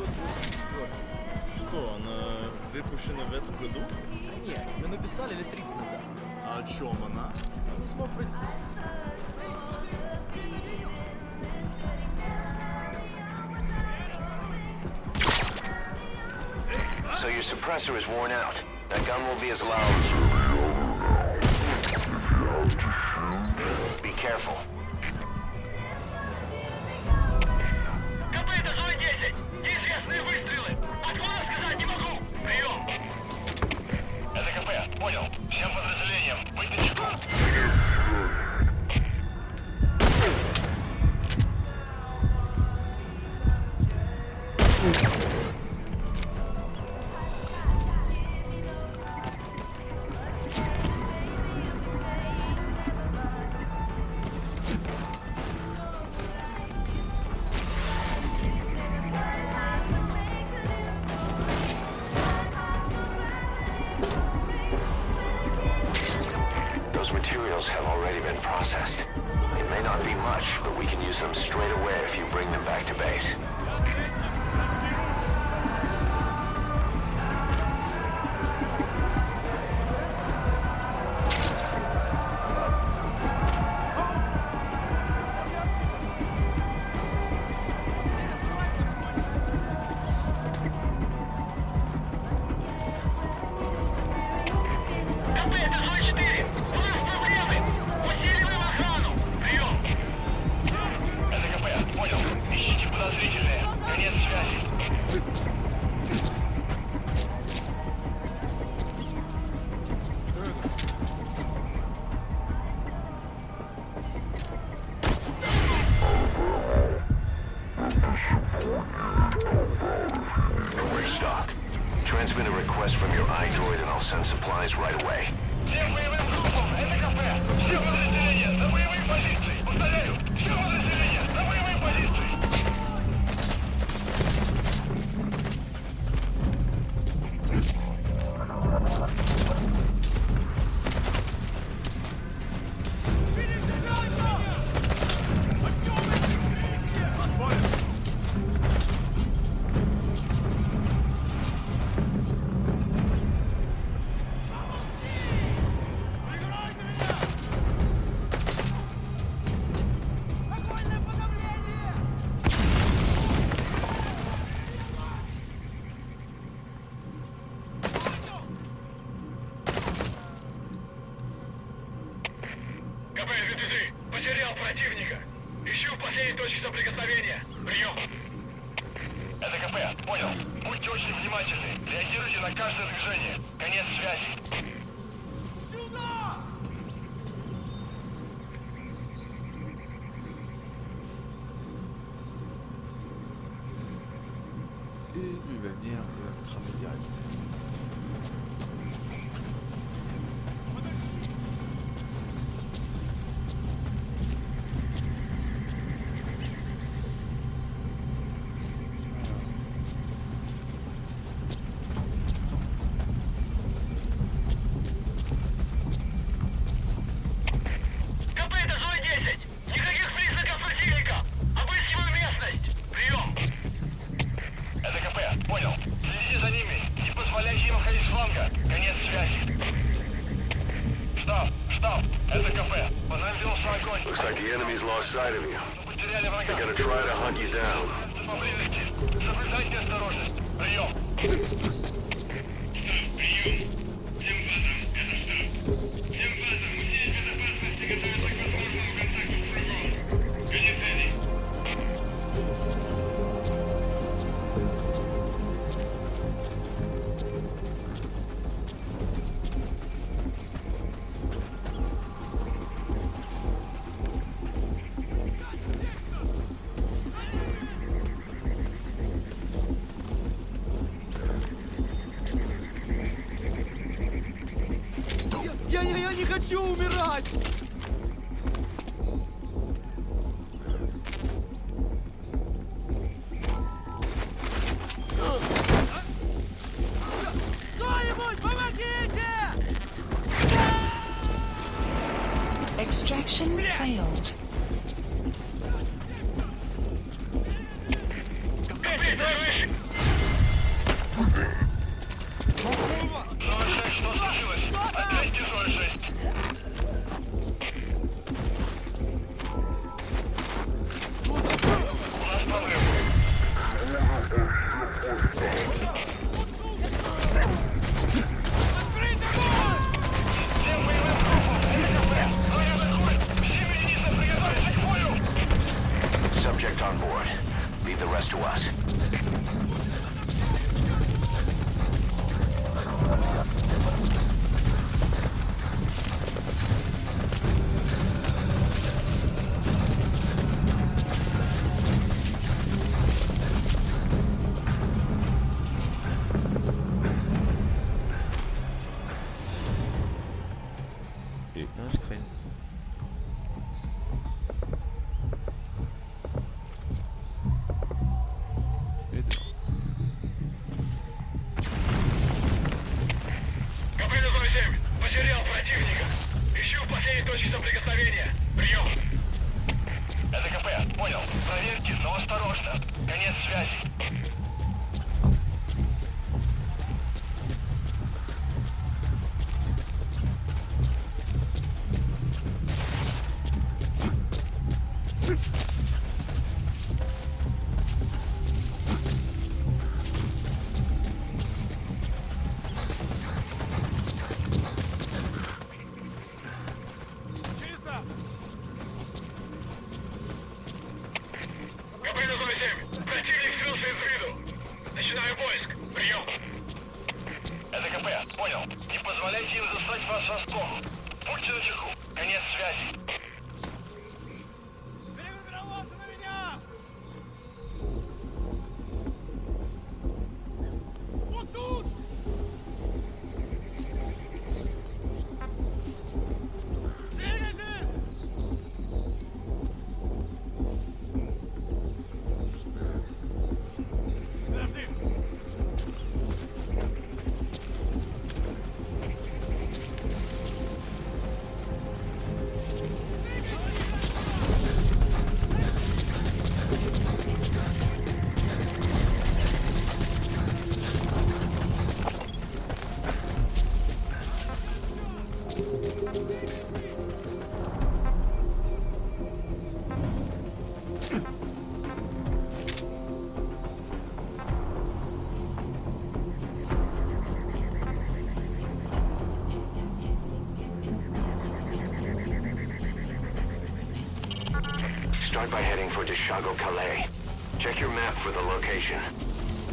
1984. Что, она выпущена в этом году? Нет, мы написали лет 30 назад. А о чем она? Не смог быть... So your suppressor is worn out. That gun will be as loud. Be careful. КП, это зона 10. Неизвестные выстрелы. Откуда сказать не могу. Прием. Это КП. Понял. Всем подразделениям. Быть начеку. Those materials have already been processed. It may not be much, but we can use them straight away if you bring them back to base. КП, это зона 4. У нас проблемы. Усиливаем охрану. Прием. Это КП. Понял. Ищите подозрительные. Конец связи. We're stocked. Transmit a request from your iDroid and I'll send supplies right away. Всем боевым группам. Это КП. Все подразделения на боевые позиции. Повторяю. Все подразделения на боевые позиции. КП, ГТЗ. Потерял противника. Ищу последней точки соприкосновения. Прием. Это КП. Понял. Будьте очень внимательны. Реагируйте на каждое движение. Конец связи. КП, это зона 10. Никаких признаков противника. Обыскиваю местность. Прием. Это КП. Понял. Следите за ними. Не позволяйте им входить с фланга. Конец связи. Штаб. Это КП. По нам велся огонь. Looks like the enemy's lost sight of you. Потеряли врага. They're gonna try to hunt you down. Поблизости. Соблюдайте осторожность. Прием. Я не хочу умирать! Кто-нибудь, помогите! Extraction failed. КП, выше. Leave the rest to us. Non, je crains. Et dehors. Капель 07, потерял противника. Ищу последней точки соприкосновения. Прием. Это КП, понял. Проверьте, но осторожно. Конец связи. Капель 07, противник скрылся из виду. Начинаю поиск. Прием. Это КП, понял. Не позволяйте им застать вас врасплох. Будьте начеку. Конец связи. Перегруппироваться на меня! Вот тут! Двигайтесь! Подожди! Start by heading for Deshago Calais. Check your map for the location.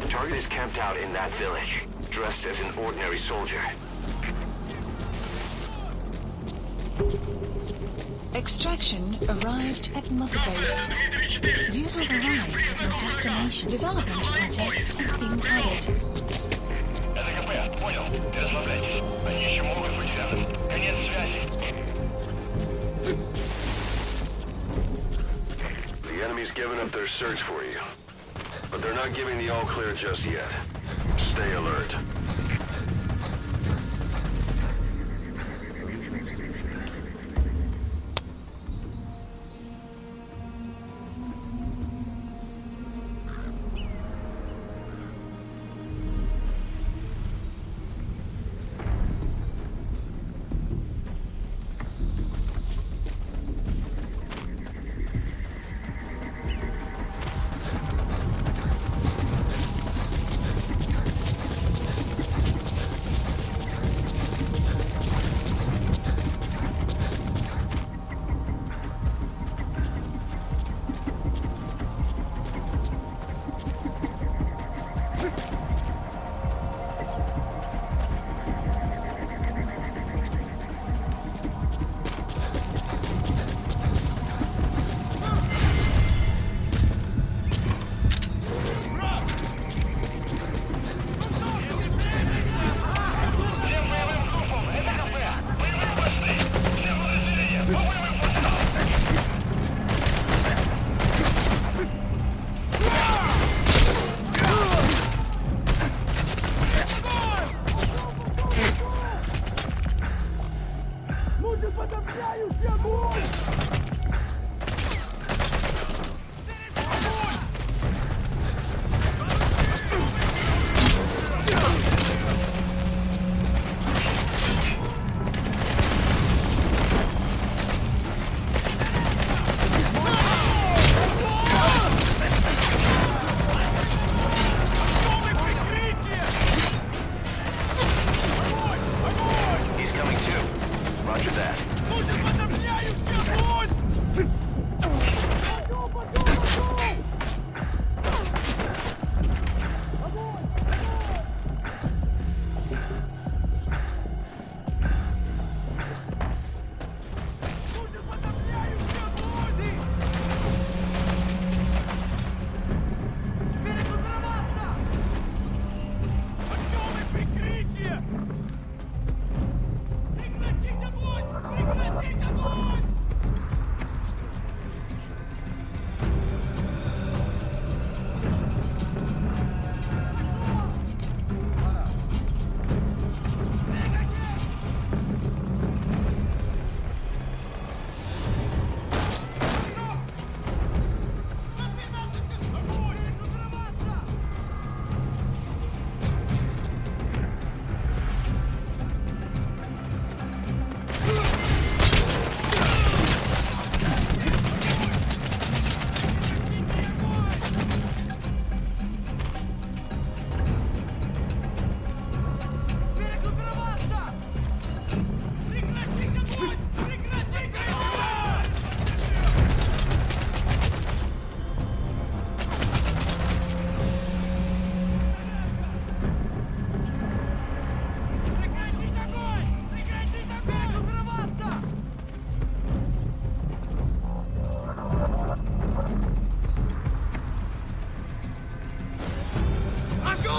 The target is camped out in that village, dressed as an ordinary soldier. Extraction arrived at Mother Base. You have arrived at your destination. Development project is being added. Это КП, понял. Не расслабляйтесь. Они еще могут быть рядом. Конец связи. The enemy's given up their search for you, but they're not giving the all clear just yet. Stay alert.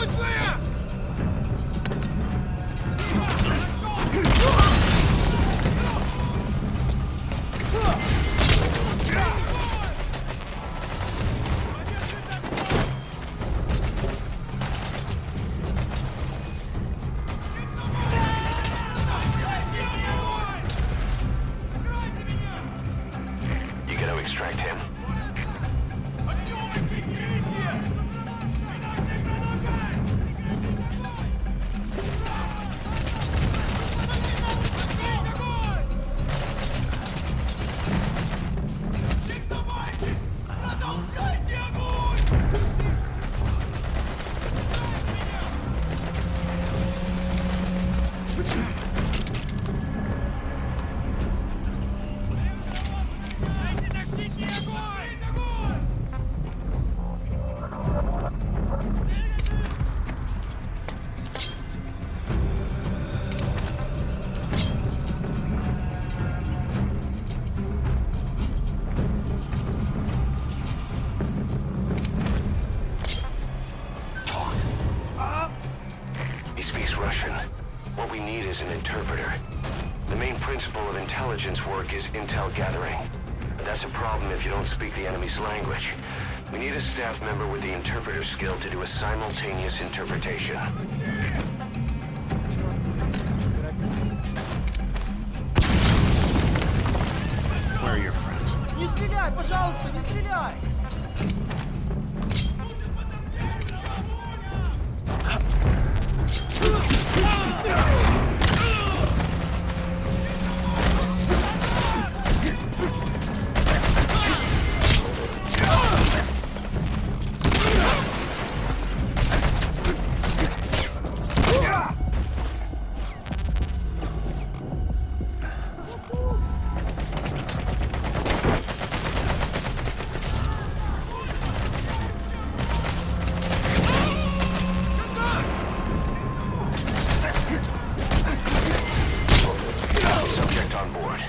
Научные! You gotta extract him. Продолжайте огонь! He speaks Russian. What we need is an interpreter. The main principle of intelligence work is intel gathering. But that's a problem if you don't speak the enemy's language. We need a staff member with the interpreter skill to do a simultaneous interpretation. Where are your friends? Не стреляй, пожалуйста, не стреляй! Subject on board.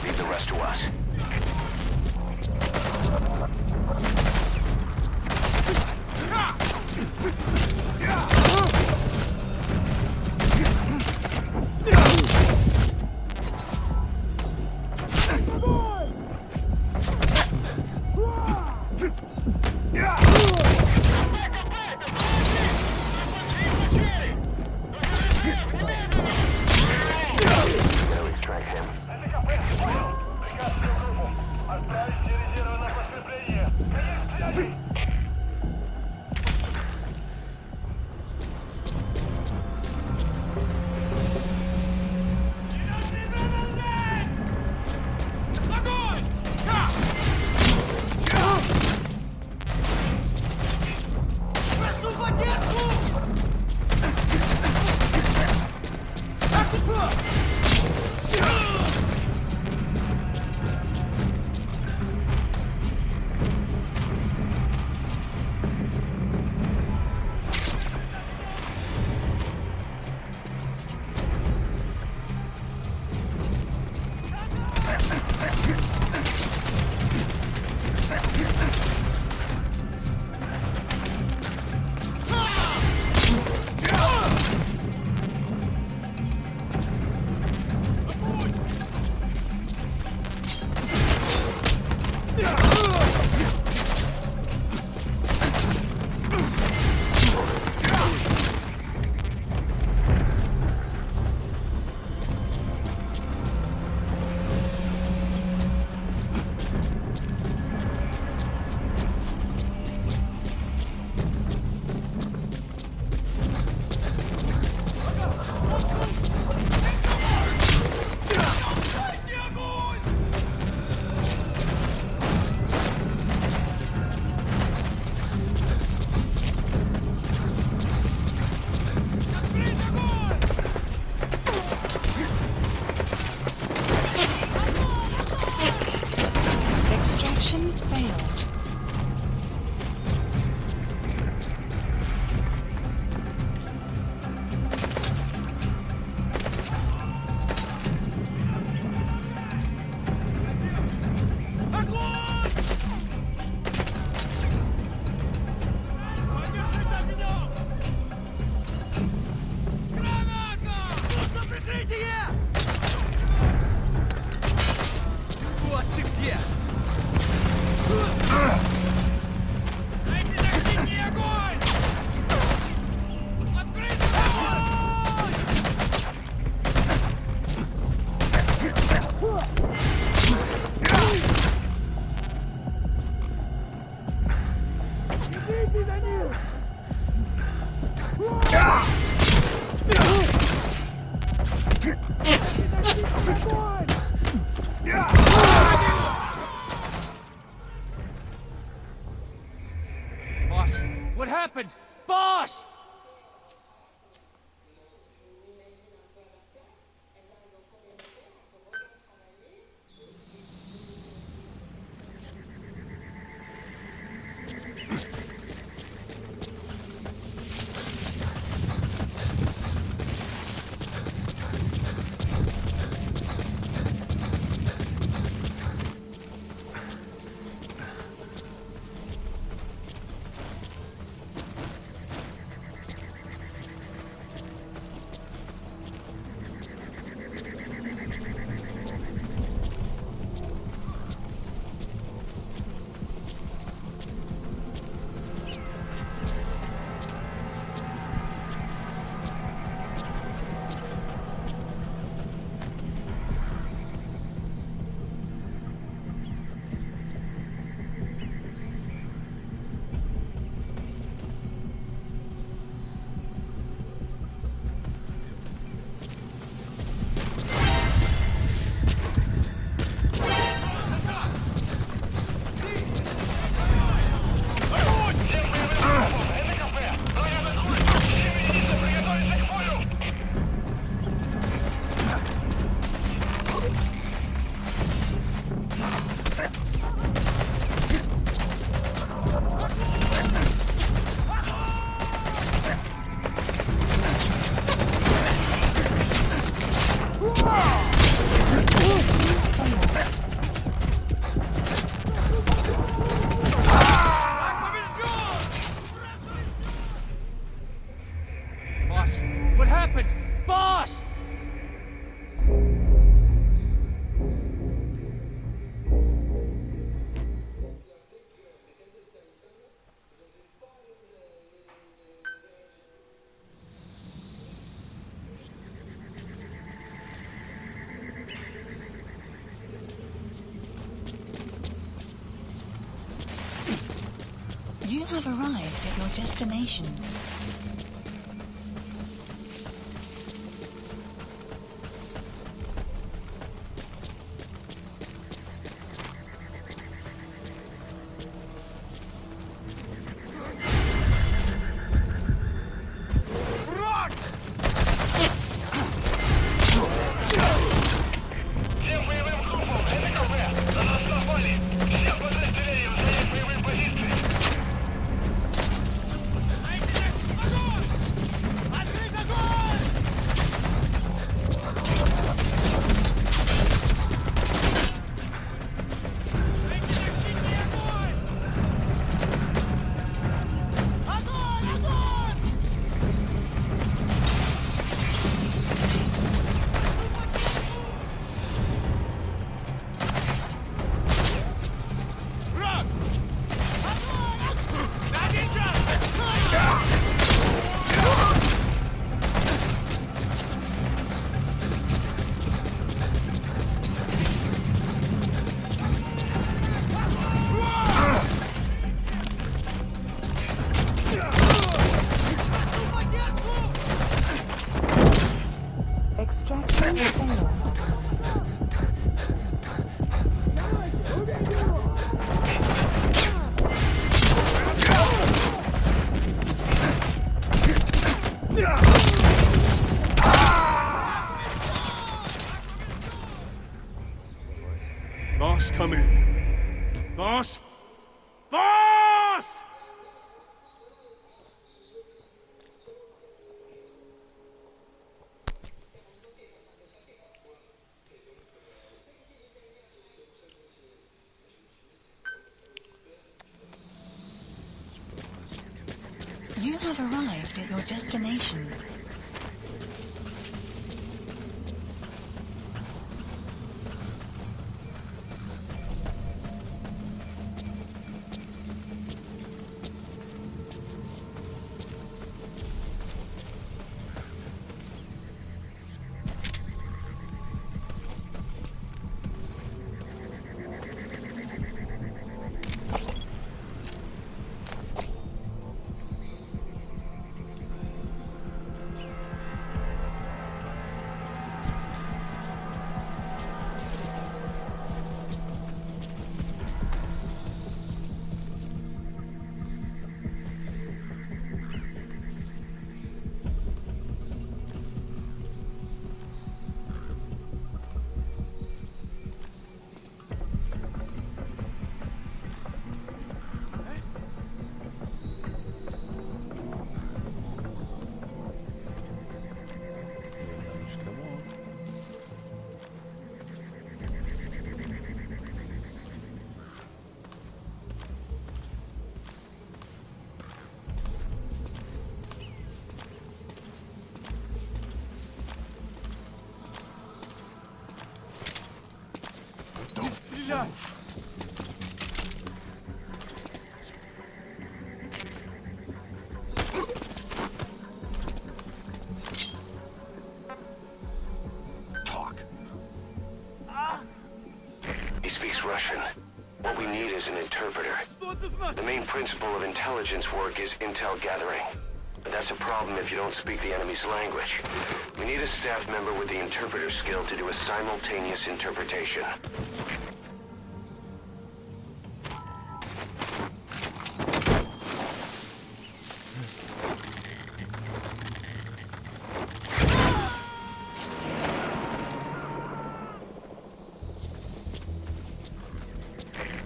Leave the rest to us. Gotta extract him. Прошу поддержку! Boss, what happened? Boss! Boss, what happened? Boss! You have arrived at your destination. Всем боевым группам! Это КП! На нас напали! Всем подразделениям занять боевые позиции! Открыть огонь! Прекратите огонь! Огонь! Огонь! Враг! Огонь! Один час! Extraction failed. Boss, come in. Boss? Boss! You have arrived at your destination. shot! Talk. He speaks Russian. What we need is an interpreter. The main principle of intelligence work is intel gathering. But that's a problem if you don't speak the enemy's language. We need a staff member with the interpreter skill to do a simultaneous interpretation.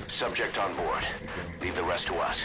Subject on board. Leave the rest to us.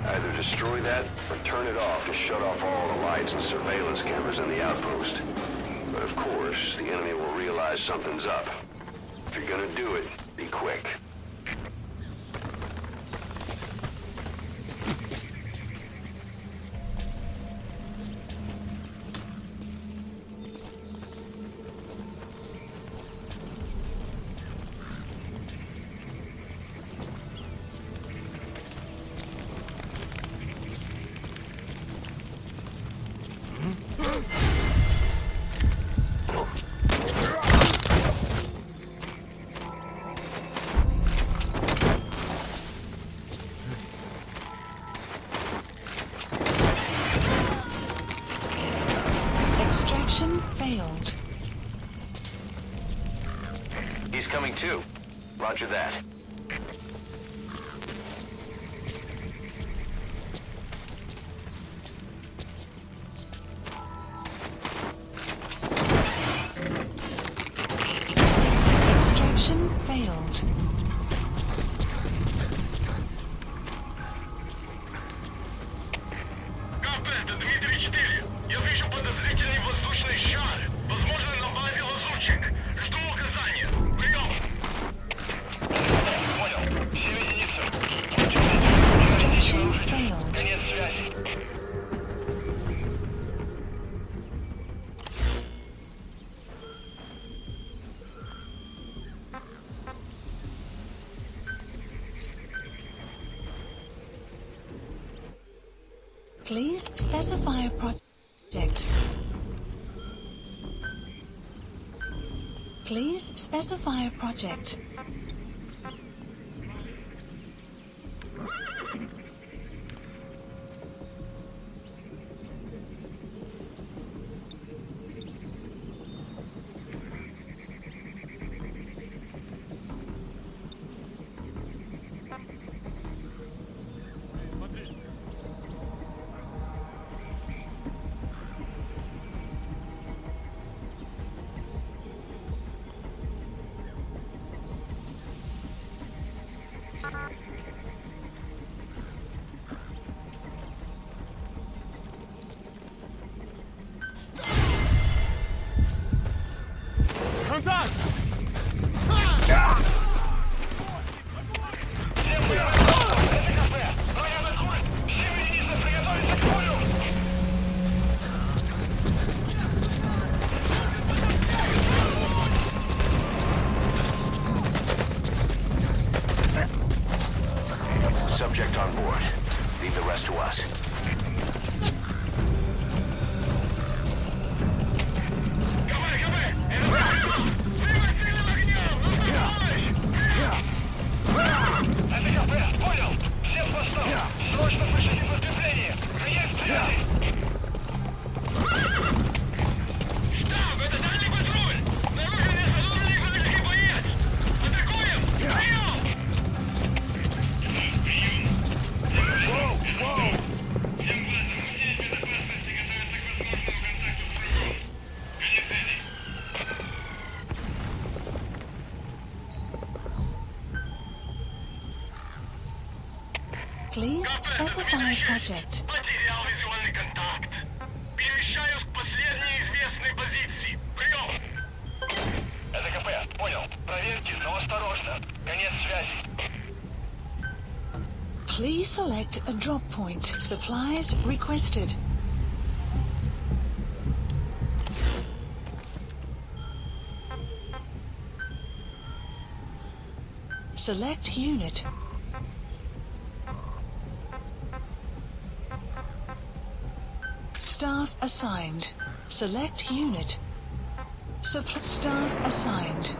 Either destroy that, or turn it off to shut off all the lights and surveillance cameras in the outpost. But of course, the enemy will realize something's up. If you're gonna do it, be quick. Extraction failed. He's coming too. Roger that. Extraction failed. Как это, Дмитрий-4? Я вижу подозрительный воздушный шар. Возможно, на базе лазутчик. Жду указания. Прием! Понял. Please specify a project. Please specify a project. Контакт! Subject on board. Leave the rest to us. Please specify a project. Потерял визуальный контакт. Перемещаюсь к последней известной позиции. Прием! Это КП, понял. Проверьте, но осторожно. Конец связи. Please select a drop point. Supplies requested. Select unit. Staff assigned. Select unit. Staff assigned.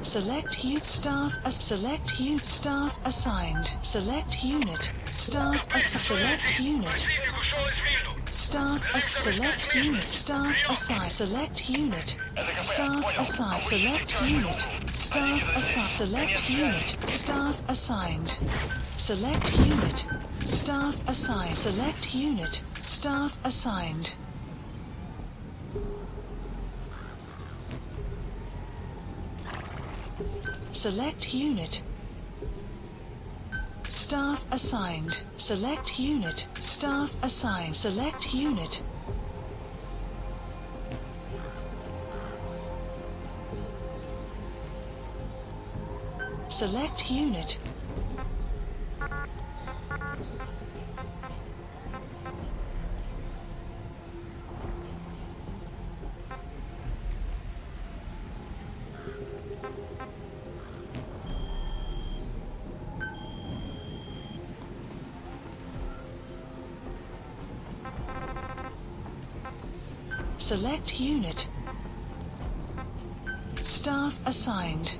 Select unit. Select unit. Staff assigned. Select unit. Select unit. Противник ушел из виду. Select unit. Staff assigned. Select unit. Staff assigned. Select unit. Staff assigned. Select unit. Staff assigned. Select unit. Staff assigned. Select unit. Staff assigned. Select unit. Staff assigned. Select unit. Staff assigned. Select unit. Select unit. Select unit. Staff assigned.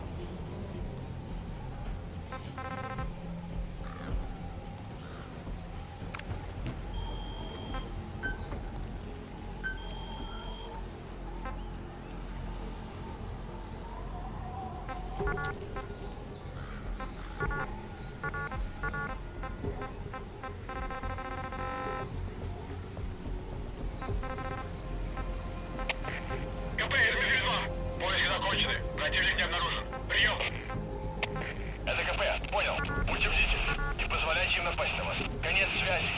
КП, СБ-2. Поиски закончены. Противник не обнаружен. Прием! Это КП, понял. Будьте бдительны. Не позволяйте им напасть на вас. Конец связи.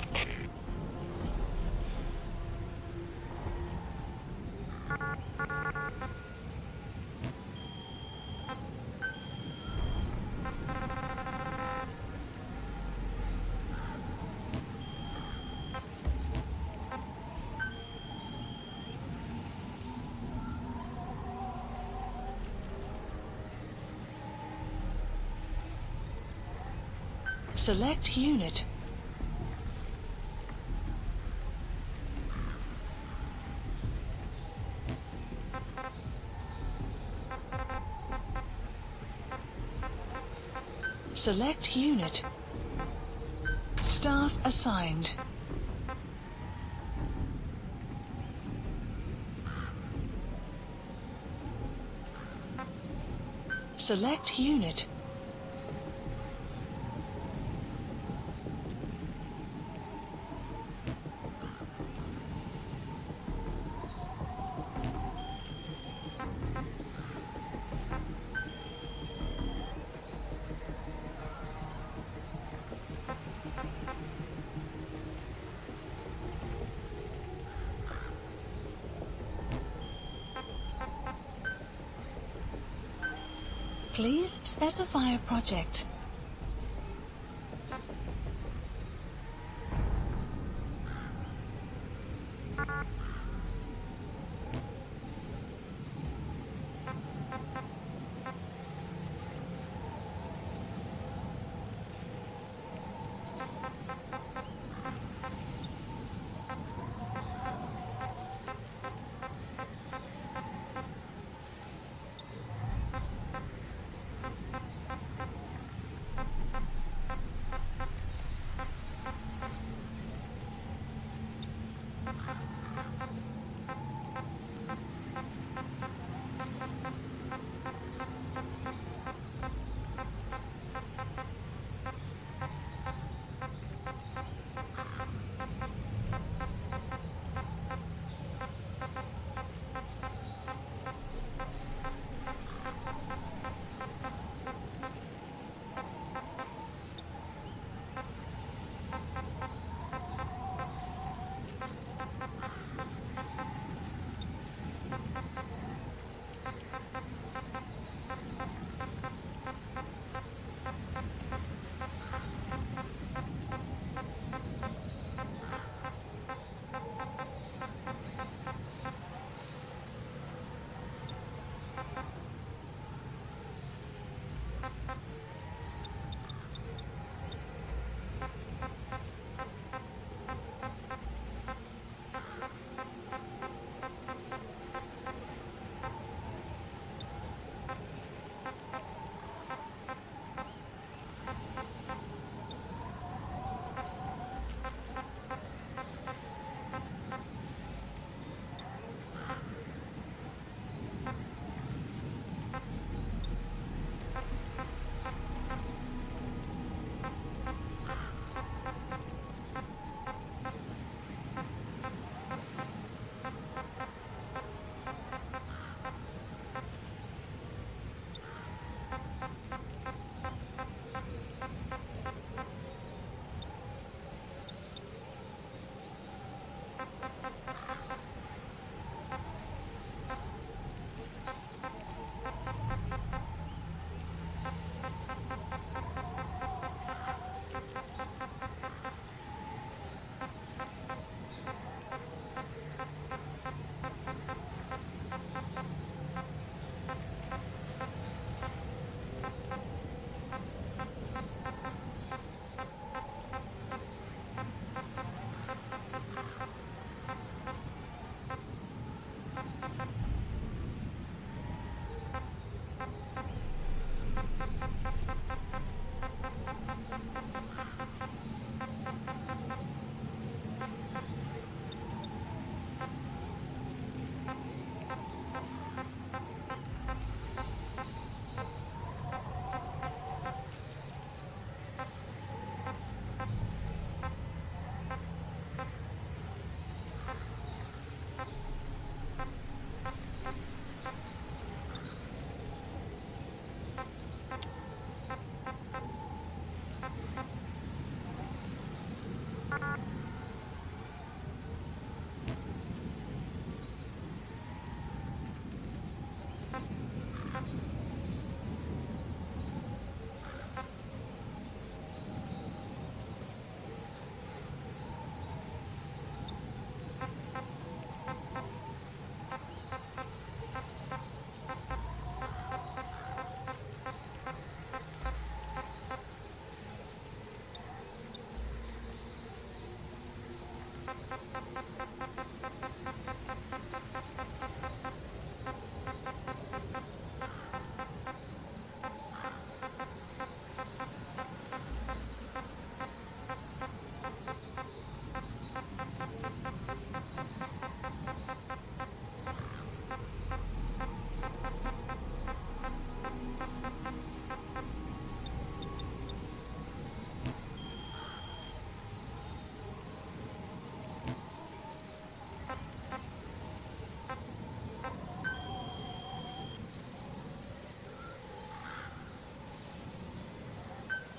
Select unit. Select unit. Staff assigned. Select unit. Please specify a project.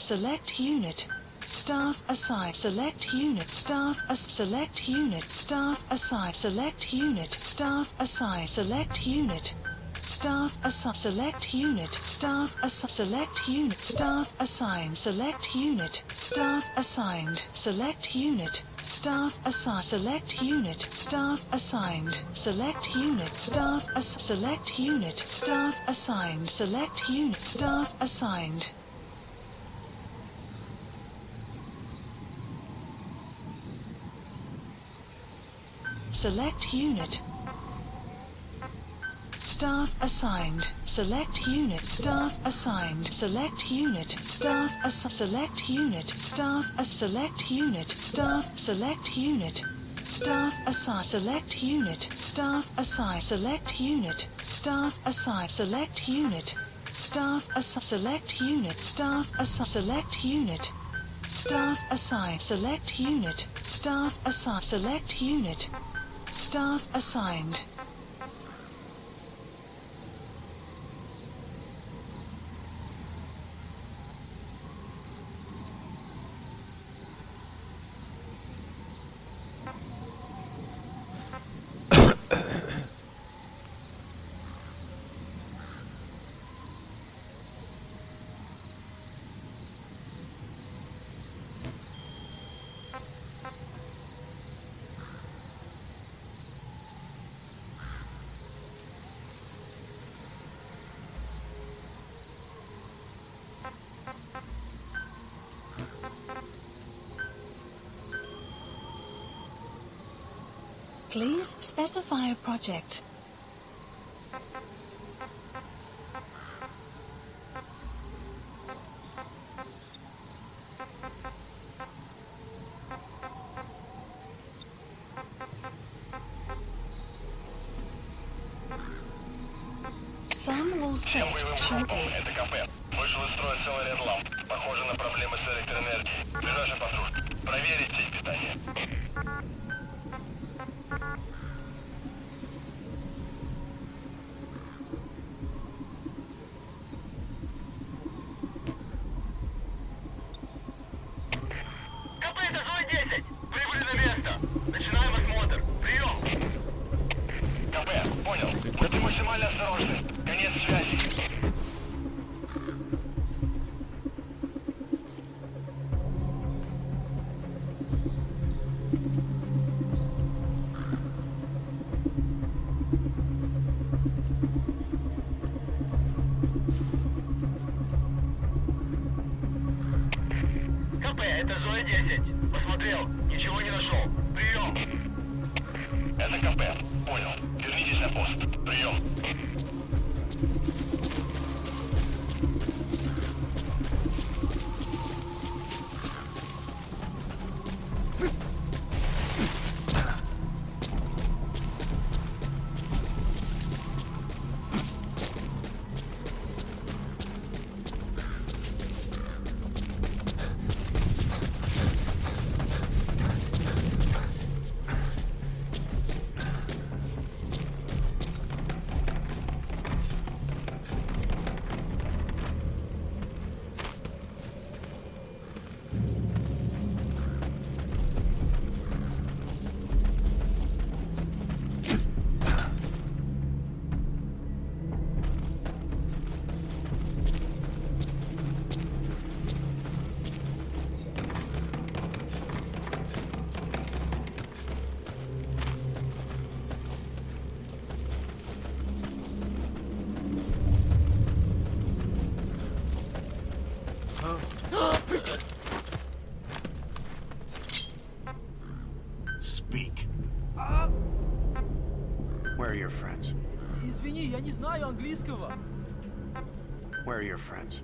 select unit. Staff assign select unit. Staff select unit. Staff assign select unit. Staff assign select unit. Staff assign select unit. Staff select unit. Staff assigned select unit. Staff assigned select unit. Staff assign select unit. Staff assigned select unit. Staff select unit. Staff assigned select unit. Staff assigned. Select unit. Staff assigned. Select unit. Staff assigned. Select unit. Staff select unit. Staff select unit. Staff select unit. Staff assign select unit. Staff assign select unit. Staff assign select unit. Staff select unit. Staff select unit. Staff assign select unit. Staff assign select unit. Staff assigned. Please specify a project. Sun will set shortly. Это кафе. Вышел из строя целый ряд ламп. Похоже на проблемы с электроэнергией. Ближайший патруль. Проверить сеть питания. КП, это зона 10. Прибыли на место. Начинаем осмотр. Прием. КП, понял. Будьте максимально осторожны. Конец связи. КП, это зона 10. Посмотрел, ничего не нашел. Прием. Это КП. Понял. Вернитесь на пост. Прием. Speak. Where are your friends? Извини, я не знаю английского. Where are your friends?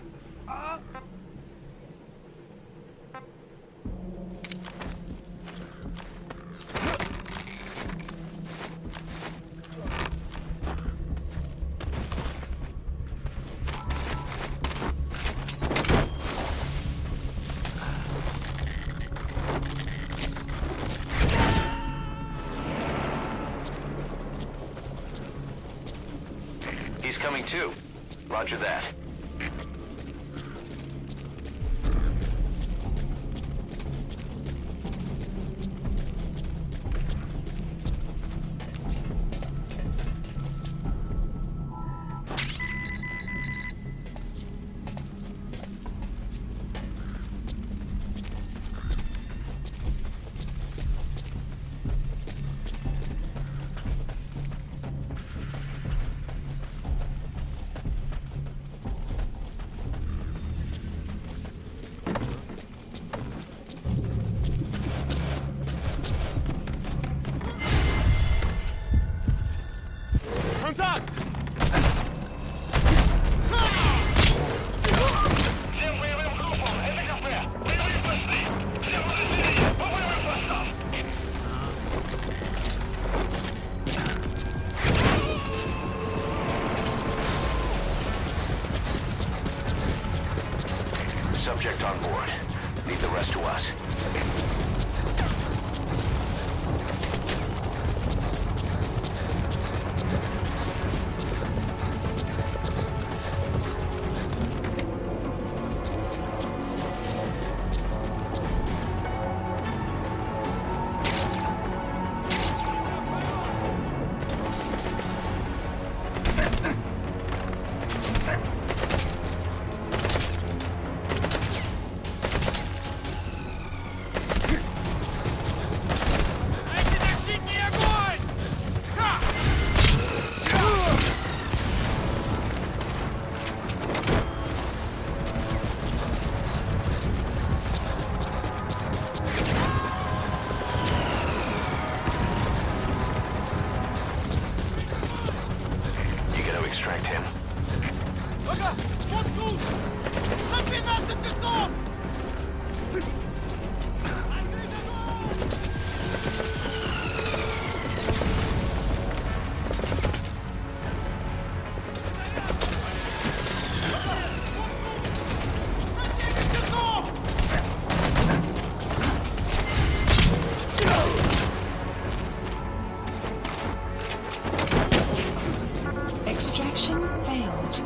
He's coming too. Roger that. subject on board. Leave the rest to us. Дайте защитный огонь! Ха! You gotta extract him. Ага, вот тут! За 12 часов! Открыть огонь! На 9 часов! Extraction failed.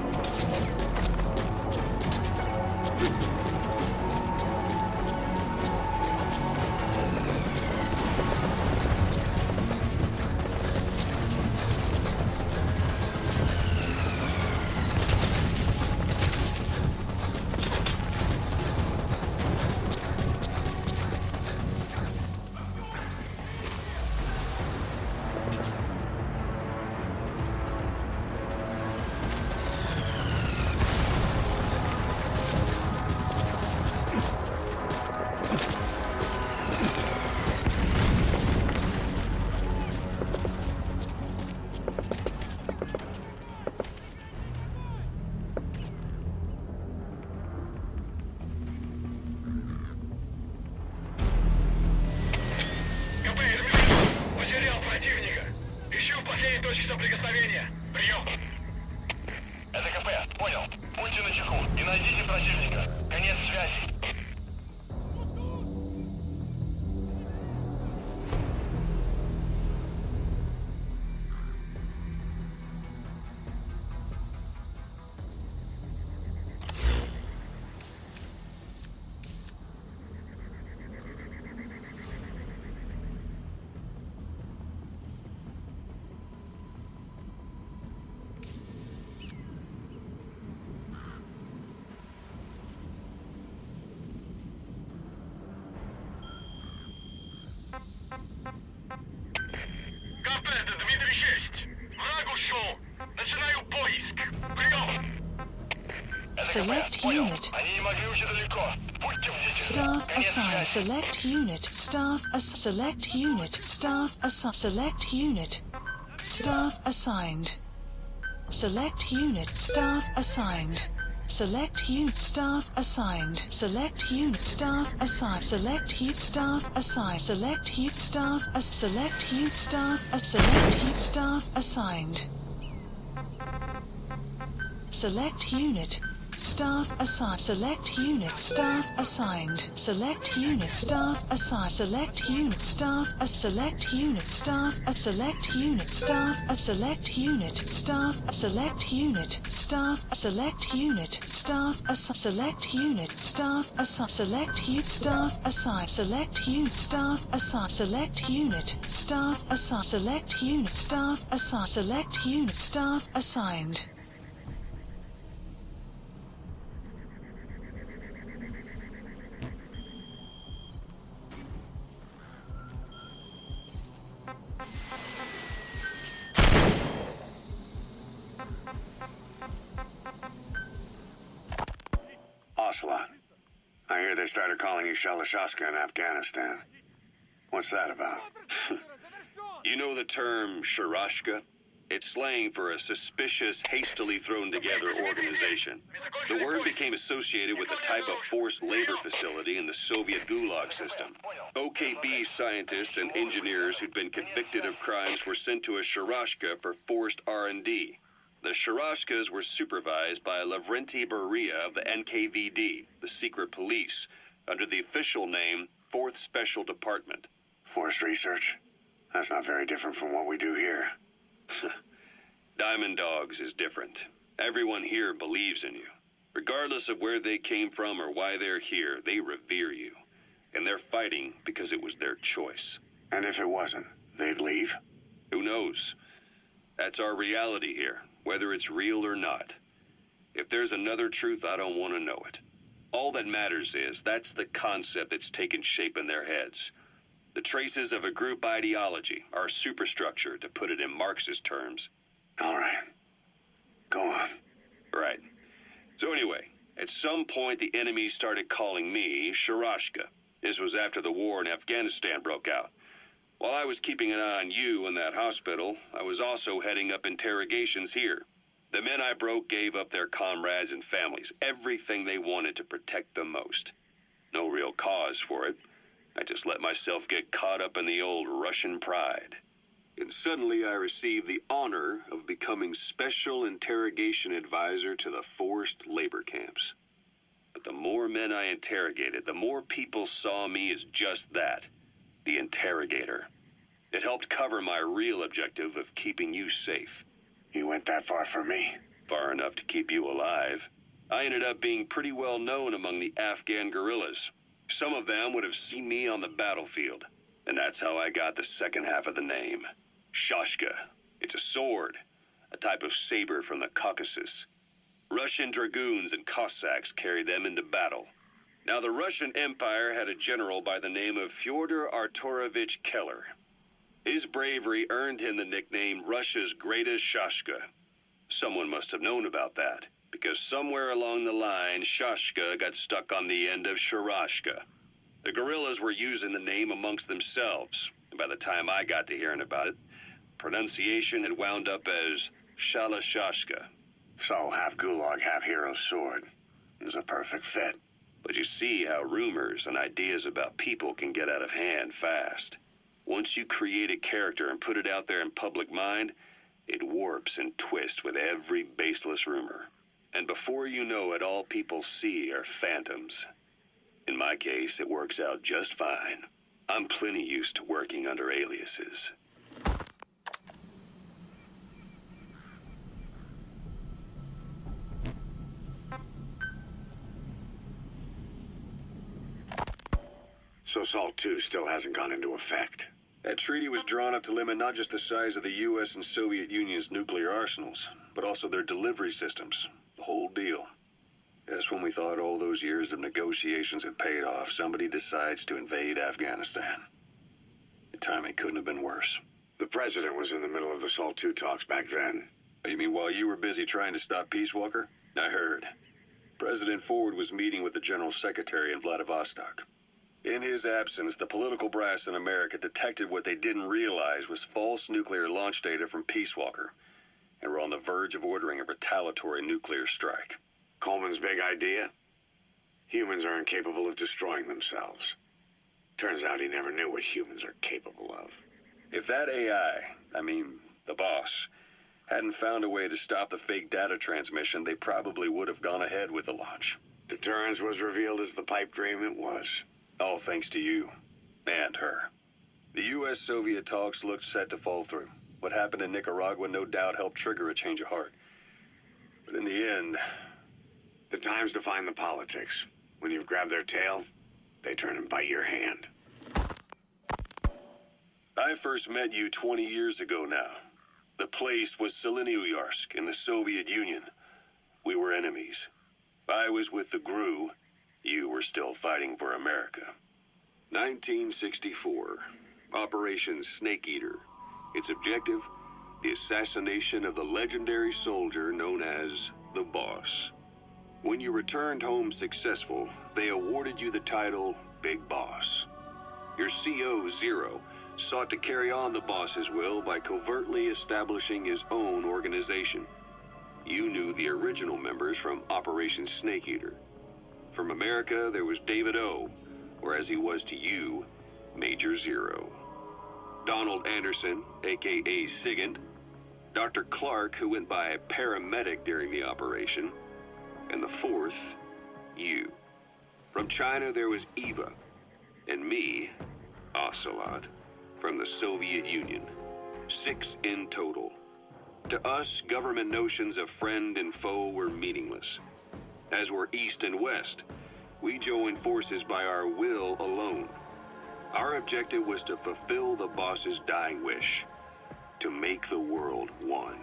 КП, изменил. Потерял противника. Ищу последней точки соприкосновения. Прием. Это КП, понял. Будьте начеку и найдите противника. Конец связи. КП, это Дмитрий-6. Враг ушел. Начинаю поиск. Прием. Это Select КП, понял. unit. Они не могли уйти далеко. Будьте бдительны. Staff Конец assigned. связи. Select unit. Staff select unit. Staff select unit. Staff assigned. Select unit. Staff assigned. Select unit. Staff assigned. Select unit. Staff assigned. Select unit. Staff assigned. Select unit. Staff select unit. Staff select unit. Staff assigned. Select unit. Staff assigned. Select unit. Staff assigned. Select unit. Staff assigned. Select unit. Staff select unit. Staff select unit. Staff select unit. Staff select unit. Staff select unit. Staff select unit. Staff select unit. Staff assigned. Select unit. Staff assigned. Select unit. Staff assigned. Select unit. Staff assigned. Select unit. Staff assigned. Ocelot. I hear they started calling you Shalashaska in Afghanistan. What's that about? You know the term Sharashka? It's slang for a suspicious, hastily thrown together organization. The word became associated with a type of forced labor facility in the Soviet Gulag system. OKB scientists and engineers who'd been convicted of crimes were sent to a Sharashka for forced R&D. The Sharashkas were supervised by Lavrenti Beria of the NKVD, the secret police, under the official name 4th Special Department. Forced research? That's not very different from what we do here. Diamond Dogs is different. Everyone here believes in you. Regardless of where they came from or why they're here, they revere you. And they're fighting because it was their choice. And if it wasn't, they'd leave? Who knows? That's our reality here, whether it's real or not. If there's another truth, I don't want to know it. All that matters is that's the concept that's taken shape in their heads. The traces of a group ideology, our superstructure, to put it in Marxist terms. All right. Go on. Right. So anyway, at some point the enemy started calling me Sharashka. This was after the war in Afghanistan broke out. While I was keeping an eye on you in that hospital, I was also heading up interrogations here. The men I broke gave up their comrades and families, everything they wanted to protect them most. No real cause for it. I just let myself get caught up in the old Russian pride. And suddenly I received the honor of becoming Special Interrogation Advisor to the forced labor camps. But the more men I interrogated, the more people saw me as just that, the interrogator. It helped cover my real objective of keeping you safe. You went that far for me? Far enough to keep you alive. I ended up being pretty well known among the Afghan guerrillas. Some of them would have seen me on the battlefield, and that's how I got the second half of the name. Shashka. It's a sword, a type of saber from the Caucasus. Russian dragoons and Cossacks carried them into battle. Now, the Russian Empire had a general by the name of Fyodor Arturovich Keller. His bravery earned him the nickname Russia's Greatest Shashka. Someone must have known about that, because somewhere along the line, Shashka got stuck on the end of Sharashka. The guerrillas were using the name amongst themselves, and by the time I got to hearing about it, pronunciation had wound up as Shalashashka. So, half gulag, half hero sword. Is a perfect fit. But you see how rumors and ideas about people can get out of hand fast. Once you create a character and put it out there in public mind, it warps and twists with every baseless rumor. And before you know it, all people see are phantoms. In my case, it works out just fine. I'm plenty used to working under aliases. So SALT II still hasn't gone into effect. That treaty was drawn up to limit not just the size of the U.S. and Soviet Union's nuclear arsenals, but also their delivery systems. The whole deal. Just when we thought all those years of negotiations had paid off, somebody decides to invade Afghanistan. The timing couldn't have been worse. The president was in the middle of the SALT II talks back then. You mean while you were busy trying to stop Peace Walker? I heard. President Ford was meeting with the General Secretary in Vladivostok. In his absence, the political brass in America detected what they didn't realize was false nuclear launch data from Peace Walker, and were on the verge of ordering a retaliatory nuclear strike. Coleman's big idea? Humans are incapable of destroying themselves. Turns out he never knew what humans are capable of. If that AI, the boss, hadn't found a way to stop the fake data transmission, they probably would have gone ahead with the launch. Deterrence was revealed as the pipe dream it was. All thanks to you. And her. The U.S.-Soviet talks looked set to fall through. What happened in Nicaragua no doubt helped trigger a change of heart. But in the end... The time's to find the politics. When you've grabbed their tail, they turn and bite your hand. I first met you 20 years ago now. The place was Selenouyarsk in the Soviet Union. We were enemies. I was with the GRU. You were still fighting for America. 1964. Operation Snake Eater. Its objective? The assassination of the legendary soldier known as the Boss. When you returned home successful, they awarded you the title Big Boss. Your CO, Zero, sought to carry on the boss's will by covertly establishing his own organization. You knew the original members from Operation Snake Eater. From America, there was David O., or as he was to you, Major Zero. Donald Anderson, a.k.a. Sigint, Dr. Clark, who went by paramedic during the operation, and the fourth, you. From China, there was Eva, and me, Ocelot, from the Soviet Union. 6 in total. To us, government notions of friend and foe were meaningless. As were East and West, we joined forces by our will alone. Our objective was to fulfill the boss's dying wish, to make the world one.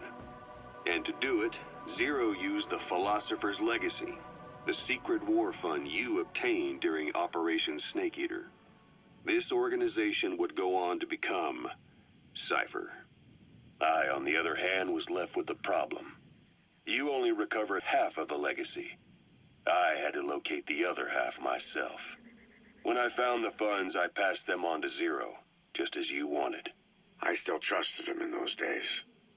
And to do it, Zero used the Philosopher's Legacy, the secret war fund you obtained during Operation Snake Eater. This organization would go on to become Cypher. I, on the other hand, was left with the problem. You only recovered half of the legacy. I had to locate the other half myself. When I found the funds, I passed them on to Zero, just as you wanted. I still trusted him in those days.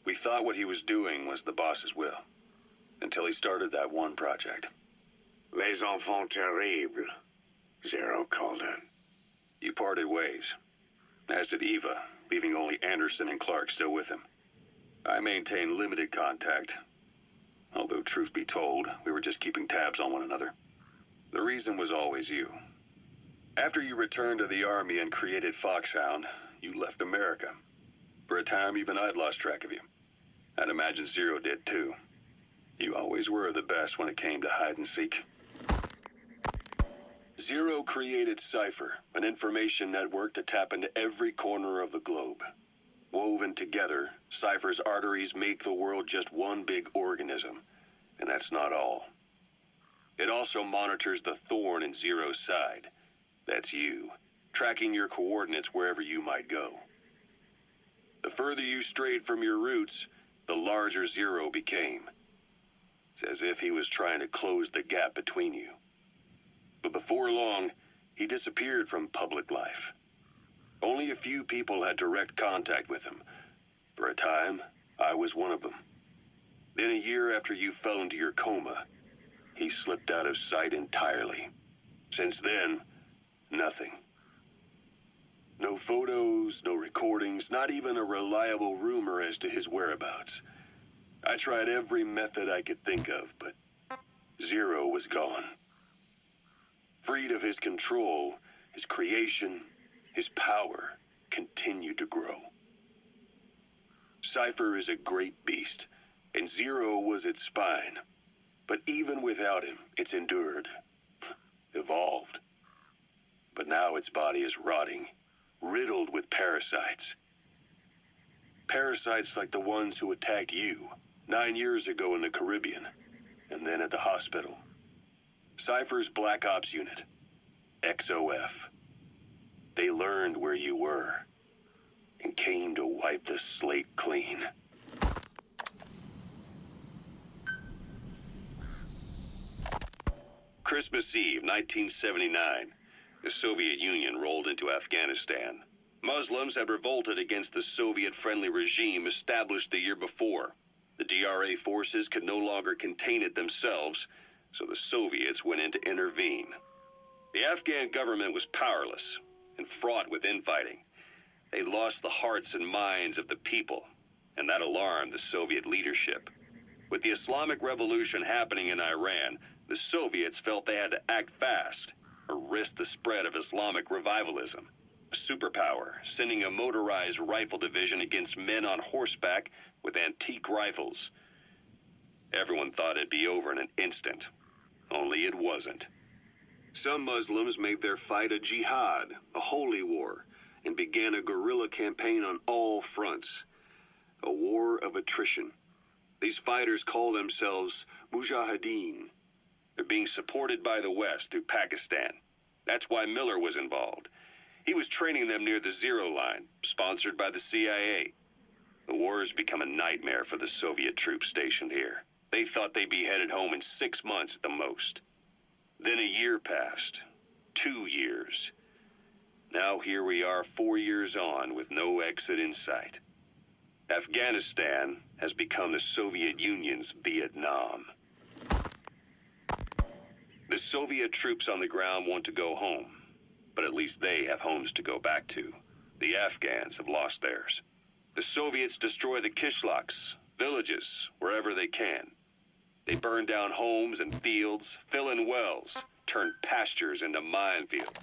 We thought what he was doing was the boss's will, until he started that one project. Les enfants terribles, Zero called it. You parted ways, as did Eva, leaving only Anderson and Clark still with him. I maintained limited contact, although truth be told, we were just keeping tabs on one another. The reason was always you. After you returned to the Army and created Foxhound, you left America. For a time, even I'd lost track of you. I'd imagine Zero did too. You always were the best when it came to hide and seek. Zero created Cypher, an information network to tap into every corner of the globe. Woven together, Cypher's arteries make the world just one big organism, and that's not all. It also monitors the thorn in Zero's side. That's you, tracking your coordinates wherever you might go. The further you strayed from your roots, the larger Zero became. It's as if he was trying to close the gap between you. But before long, he disappeared from public life. Only a few people had direct contact with him. For a time, I was one of them. Then a year after you fell into your coma, he slipped out of sight entirely. Since then, nothing. No photos, no recordings, not even a reliable rumor as to his whereabouts. I tried every method I could think of, but Zero was gone. Freed of his control, his creation, his power continued to grow. Cypher is a great beast, and Zero was its spine. But even without him, it's endured, evolved. But now its body is rotting, riddled with parasites. Parasites like the ones who attacked you 9 years ago in the Caribbean, and then at the hospital. Cypher's Black Ops Unit, XOF. They learned where you were, and came to wipe the slate clean. Christmas Eve, 1979. The Soviet Union rolled into Afghanistan. Muslims had revolted against the Soviet-friendly regime established the year before. The DRA forces could no longer contain it themselves, so the Soviets went in to intervene. The Afghan government was powerless and fraught with infighting. They lost the hearts and minds of the people, and that alarmed the Soviet leadership. With the Islamic Revolution happening in Iran, the Soviets felt they had to act fast or risk the spread of Islamic revivalism. A superpower, sending a motorized rifle division against men on horseback with antique rifles. Everyone thought it'd be over in an instant, only it wasn't. Some Muslims made their fight a jihad, a holy war, and began a guerrilla campaign on all fronts. A war of attrition. These fighters call themselves Mujahideen. They're being supported by the West through Pakistan. That's why Miller was involved. He was training them near the Zero Line, sponsored by the CIA. The war has become a nightmare for the Soviet troops stationed here. They thought they'd be headed home in 6 months at the most. Then a year passed. 2 years. Now here we are 4 years on with no exit in sight. Afghanistan has become the Soviet Union's Vietnam. The Soviet troops on the ground want to go home, but at least they have homes to go back to. The Afghans have lost theirs. The Soviets destroy the Kishlaks, villages, wherever they can. They burn down homes and fields, fill in wells, turn pastures into minefields.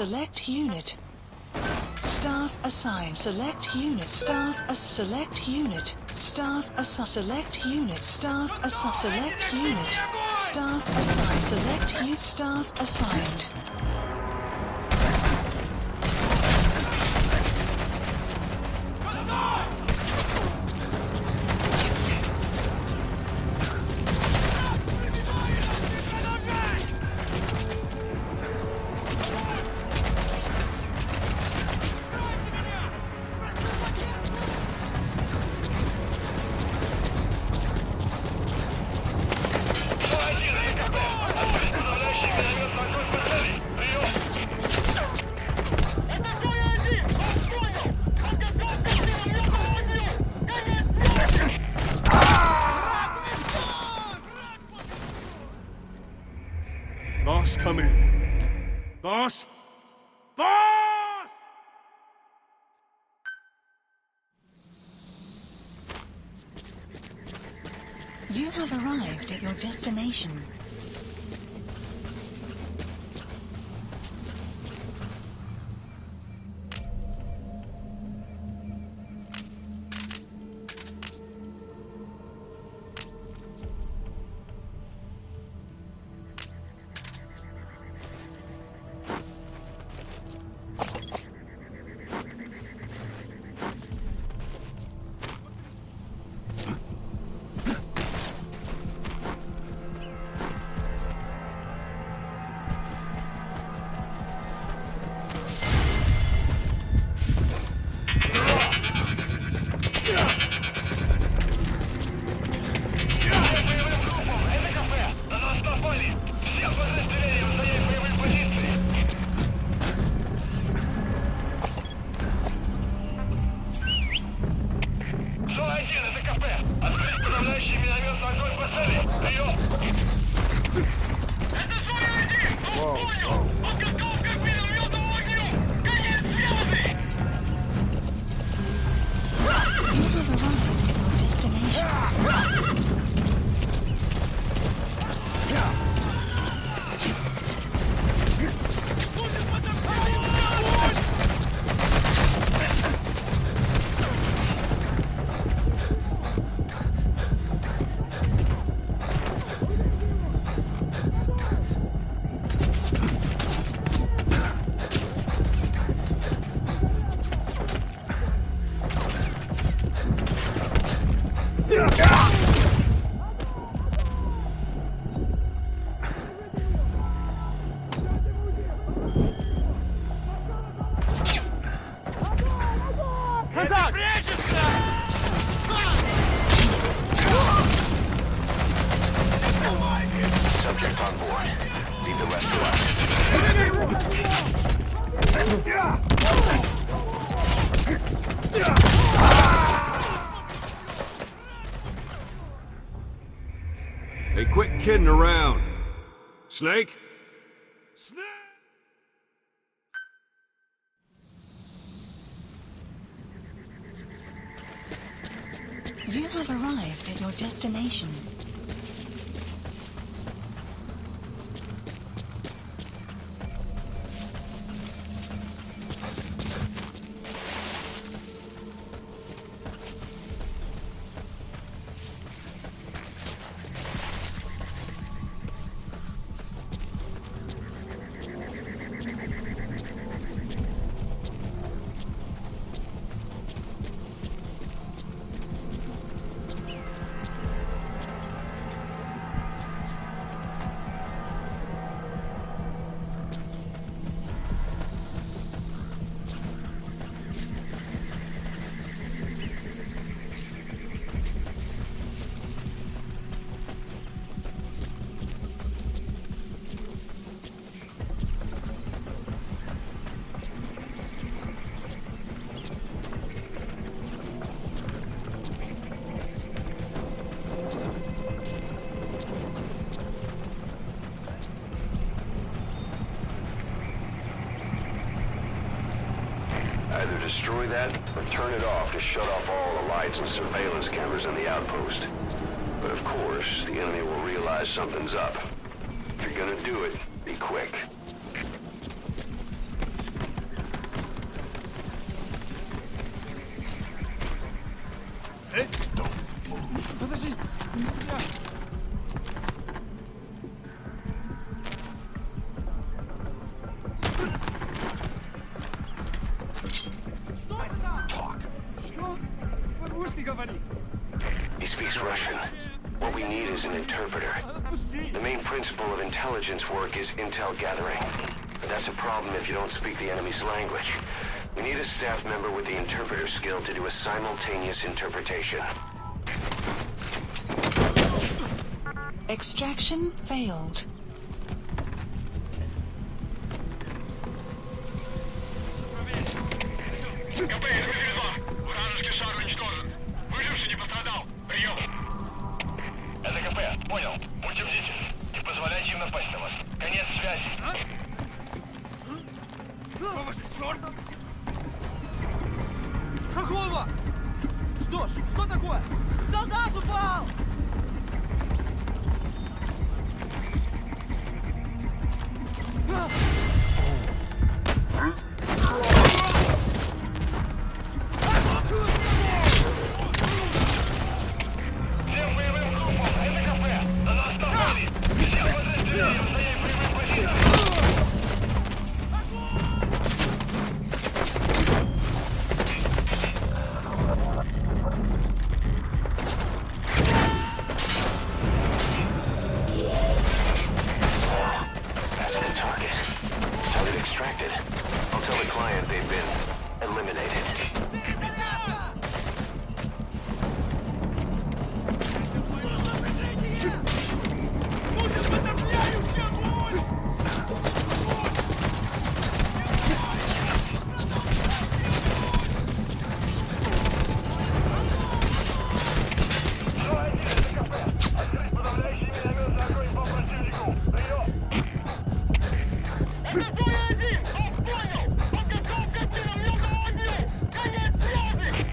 Select unit. Staff assigned. Select unit. Staff select unit. Staff select unit. Staff select unit. Staff assigned. Select unit. Staff assigned. Boss, come in. Boss? Boss! You have arrived at your destination. Subject on board. Leave the rest to us. Hey, quit kidding around. Snake? Snake! You have arrived at your destination. Either destroy that, or turn it off to shut off all the lights and surveillance cameras in the outpost. But of course, the enemy will realize something's up. If you're gonna do it, be quick. Подожди, не стреляй. Что? По-русски говори. He speaks Russian. What we need is an interpreter. Отпусти. The main principle of intelligence work is intel gathering. But that's a problem if you don't speak the enemy's language. We need a staff member with the interpreter skill to do a simultaneous interpretation. Extraction failed. КП, РГ-2. Вражеский шар уничтожен. Выживший не пострадал. Прием. Это КП. Понял. Будьте бдительны. Не позволяйте им напасть на вас. Конец связи. Какого? Что ж, что такое? Солдат упал! Всем боевым группам, это кафе. На нас напали. Все подразделения занять боевые позиции. That's the target. Target extracted. I'll tell the client they've been eliminated. Это Зоя 1! Вас понял! Подготовка к минометному огню! Конец связи!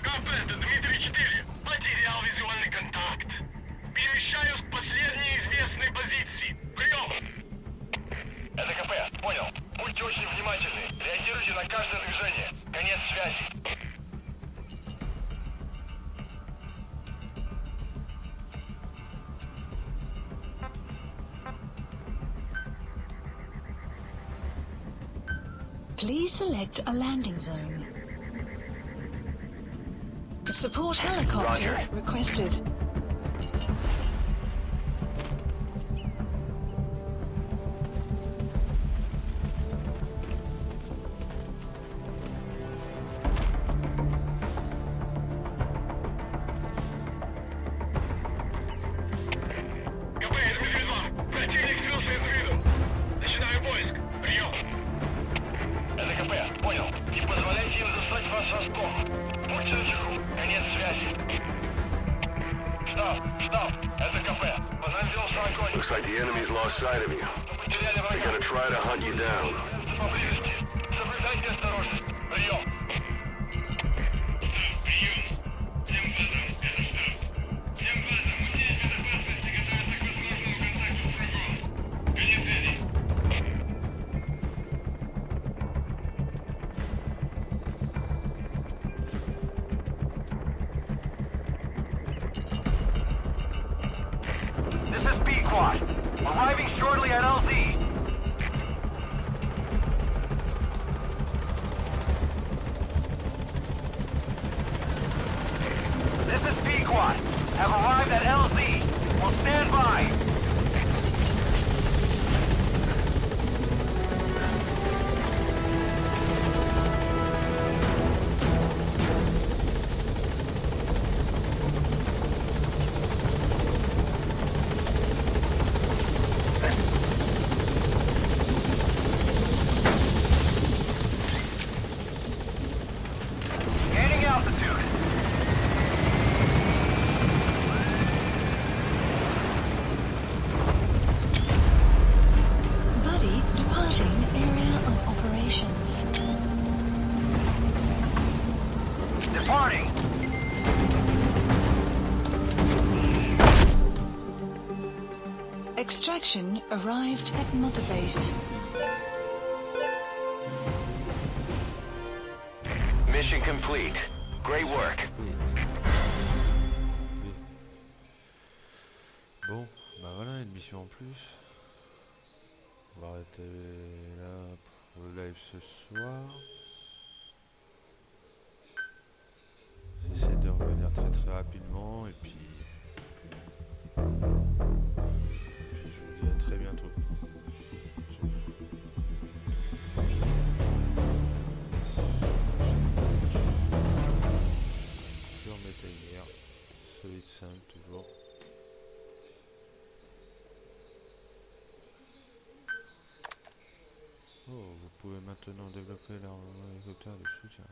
Кафе, это Дмитрий 4. Потерял визуальный контакт. Перемещаюсь к последней известной позиции. Прием! Это КП, понял. Будьте очень внимательны. Реагируйте на каждое движение. Конец связи. Please select a landing zone. Support helicopter Roger. requested. КП, это Дмитрий 2. Противник скрылся из виду. Начинаю поиск. Прием. Это КП, понял. Не позволяйте им застать вас врасплох. Будьте начеку. Конец связи. Штаб, это КП. Понадеялся огонь. Looks like the enemy's lost sight of you. Потеряли They're врага. gonna try to hunt you down. Поблизости. Соблюдайте осторожность. Прием. This is B-Quad. Arriving shortly at LZ. This is B-Quad. Have arrived at LZ. Will stand by. Gaining altitude. Buddy departing area of operations. Departing. Extraction arrived at Mother Base. Mission complete. Great work. Bon, bah voilà, une mission en plus. On va arrêter là pour le live ce soir. J'essaie de revenir très rapidement et puis je vous dis à très bientôt. développer l'hélicoptère de soutien.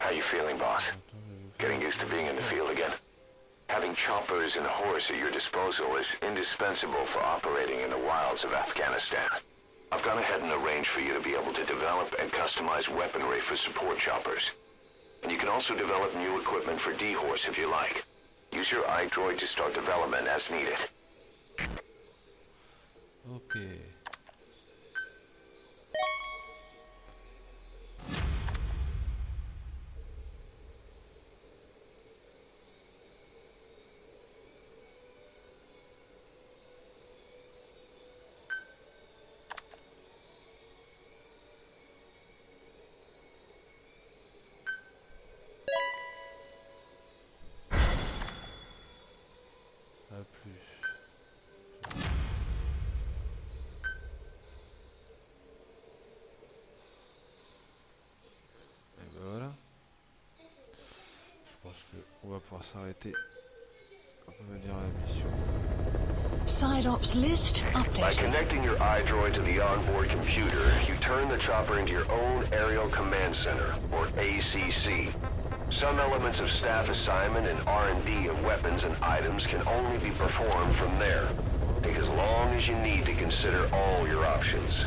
How you feeling, boss? Getting used to being in the field again? Having choppers and horse at your disposal is indispensable for operating in the wilds of Afghanistan. I've gone ahead and arranged for you to be able to develop and customize weaponry for support choppers. And you can also develop new equipment for D-Horse if you like. Use your iDroid to start development as needed. Ok. À plus. Et ben voilà. Je pense qu'on va pouvoir s'arrêter. Revenir à la mission. Side ops list By updated. connecting your iDroid to the onboard computer, you turn the chopper into your own Aerial Command Center, or ACC. Some elements of staff assignment and R&D of weapons and items can only be performed from there. Take as long as you need to consider all your options.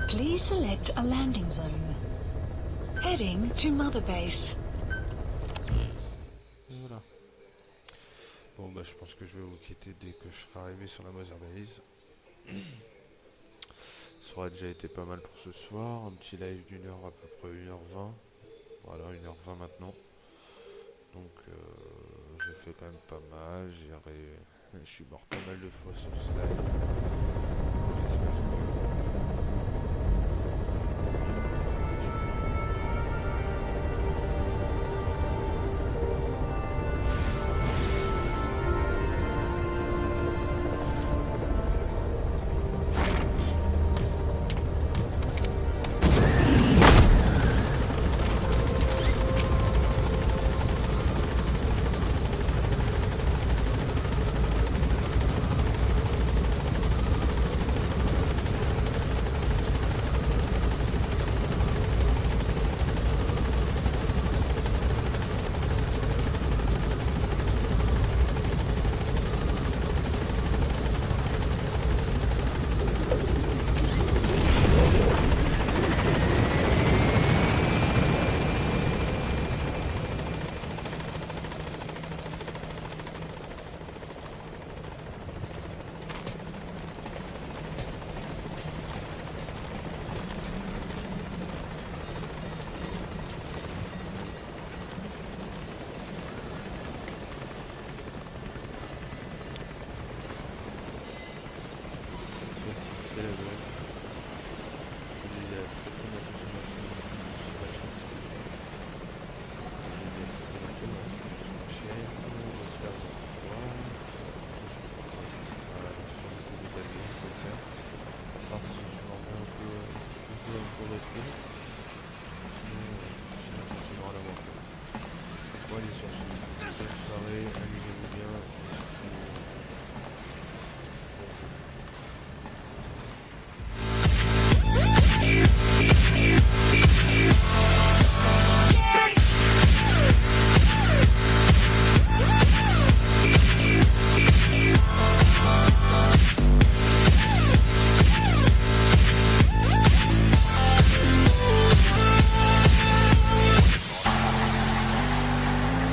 Please select a landing zone. Heading to Mother Base. Et voilà. Bon bah je pense que je vais vous quitter dès que je serai arrivé sur la Mother Base. Ça aura déjà été pas mal pour ce soir. Un petit live d'une heure, à peu près 1h20. Voilà, 1h20 maintenant. Donc j'ai fait quand même pas mal. Je suis mort pas mal de fois sur ce live.